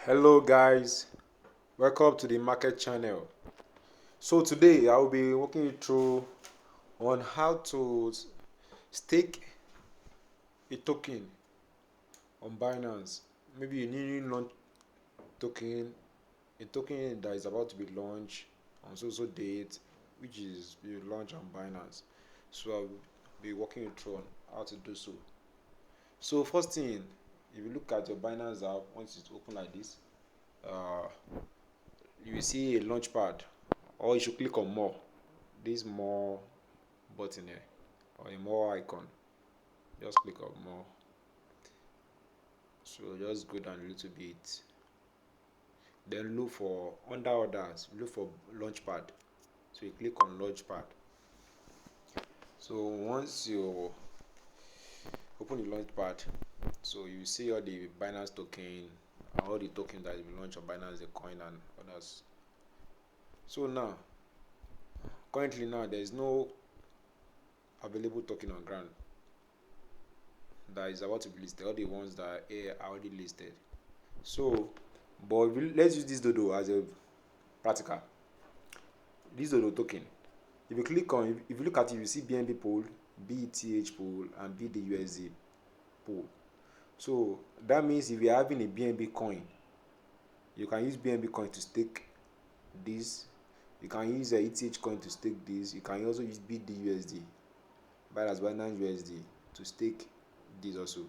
Hello guys, welcome to the market channel. So today I will be walking you through on how to stake a token on Binance. Maybe a newly launched token, a token that is about to be launched on so date, which is be launched on Binance. So I will be walking you through on how to do so. So first thing, if you look at your Binance app, once it's open like this, uh, you will see a launchpad, or you should click on more, this more button here, or a more icon. Just click on more. So just go down a little bit, then look for under others, look for launchpad. So you click on launchpad. So once you open the launchpad, so you see all the Binance token, all the tokens that will be launched on Binance, the coin and others. So now currently there is no available token on ground that is about to be listed. All the ones that are already listed. So but let's use this dodo as a practical. This dodo token, if you look at it, you see BNB pool, BETH pool and BDUSD pool. So that means if you are having a BNB coin, you can use BNB coin to stake this. You can use a ETH coin to stake this. You can also use BDUSD, Binance USD, to stake this also.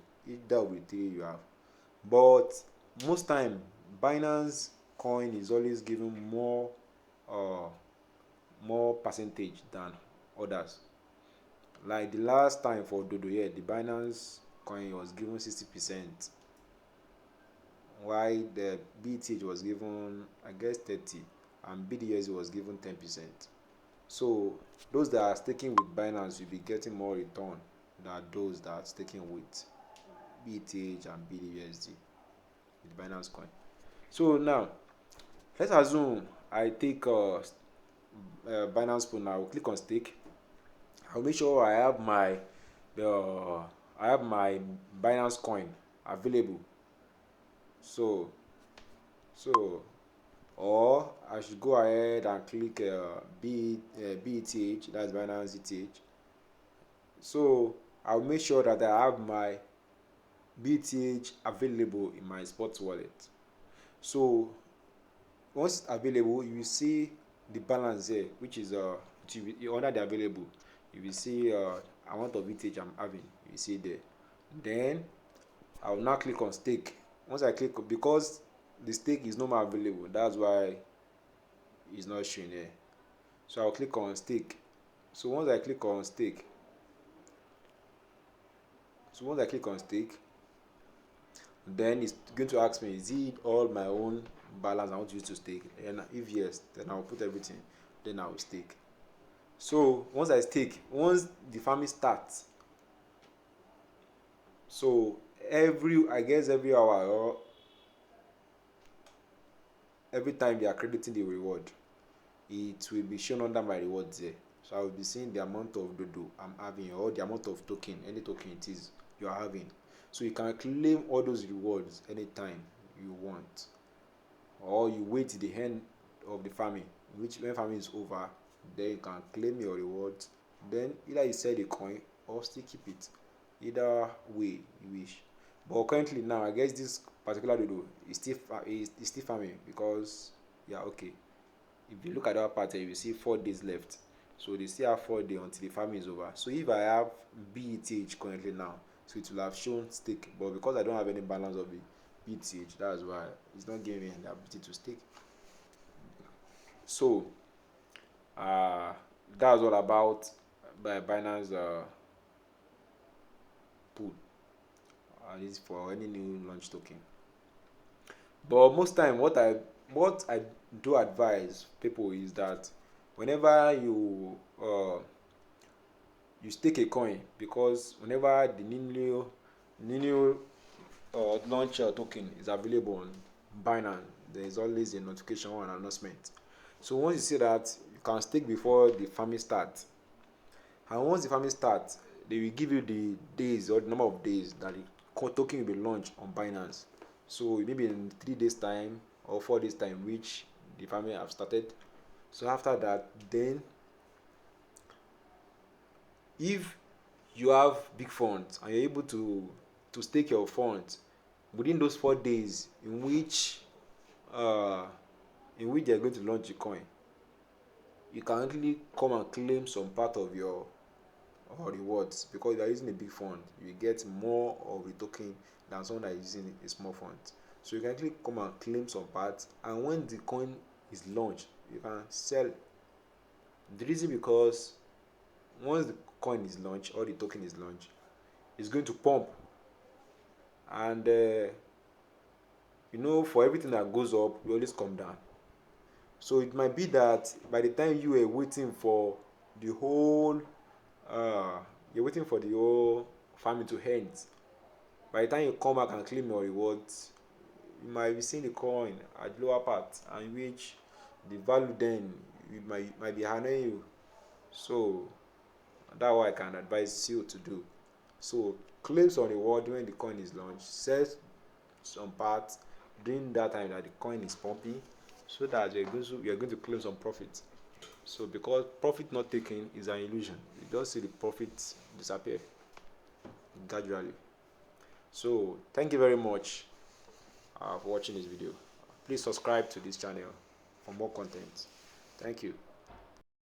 That will be three you have. But most time Binance coin is always given more percentage than others. Like the last time for dodo here, the Binance coin was given 60%, while the BTH was given I guess 30, and BDSD was given 10%. So those that are staking with Binance will be getting more return than those that are staking with BTH and BDUSD with Binance coin. So now let's assume I take Binance pool now. I will click on stake. I'll make sure I have my Binance coin available. So or I should go ahead and click BETH, that's Binance ETH. So I'll make sure that I have my BETH available in my spot wallet. So once it's available, you will see the balance here, which is under the available. You will see amount of ETH I'm having. You will see there. Then I will now click on stake. Once I click, because the stake is no more available, that's why it's not showing here. So I'll click on stake. So once I click on stake, then it's going to ask me, is it all my own balance I want to use to stake? And if yes, then I'll put everything, then I'll stake. So once the farming starts, so every hour or every time they are crediting the reward, it will be shown under my rewards there. So I will be seeing the amount of dodo I'm having, or the amount of token, any token it is you are having. So you can claim all those rewards anytime you want, or you wait till the end of the farming, when farming is over, then you can claim your rewards. Then either you sell the coin or still keep it, either way you wish. But currently now, I guess this particular dodo is still farming, because okay, if you look at that part, you will see 4 days left. So they still have 4 days until the farming is over. So if I have BETH currently now, so it will have shown stake, but because I don't have any balance of the BETH, that's why it's not giving me the ability to stake. So that's all about Binance pool. This is for any new launch token. But most time, what I do advise people is that whenever you stake a coin, because whenever the new launch token is available on Binance, there is always a notification or an announcement. So once you see that, you can stake before the farming starts. And once the farming starts, they will give you the days or the number of days that the token will be launched on Binance. So maybe in 3 days time or 4 days time, which the family have started. So after that, then if you have big funds and you're able to stake your funds within those 4 days uh in which they're going to launch the coin, you can actually come and claim some part of your rewards, because you are using a big fund. You get more of a token than someone that is using a small fund. So you can actually come and claim some parts, and when the coin is launched, you can sell. The reason, because once the coin is launched or the token is launched, it's going to pump, and for everything that goes up, we always come down. So it might be that by the time you were waiting for the whole you're waiting for the whole farming to end, by the time you come back and claim your rewards, you might be seeing the coin at lower part, and which the value then might be harming you. So that's what I can advise you to do. So claim some reward when the coin is launched, sell some parts during that time that the coin is pumping, so that you're going to claim some profit. So because profit not taken is an illusion, you just see the profit disappear gradually. So thank you very much for watching this video. Please subscribe to this channel for more content. Thank you.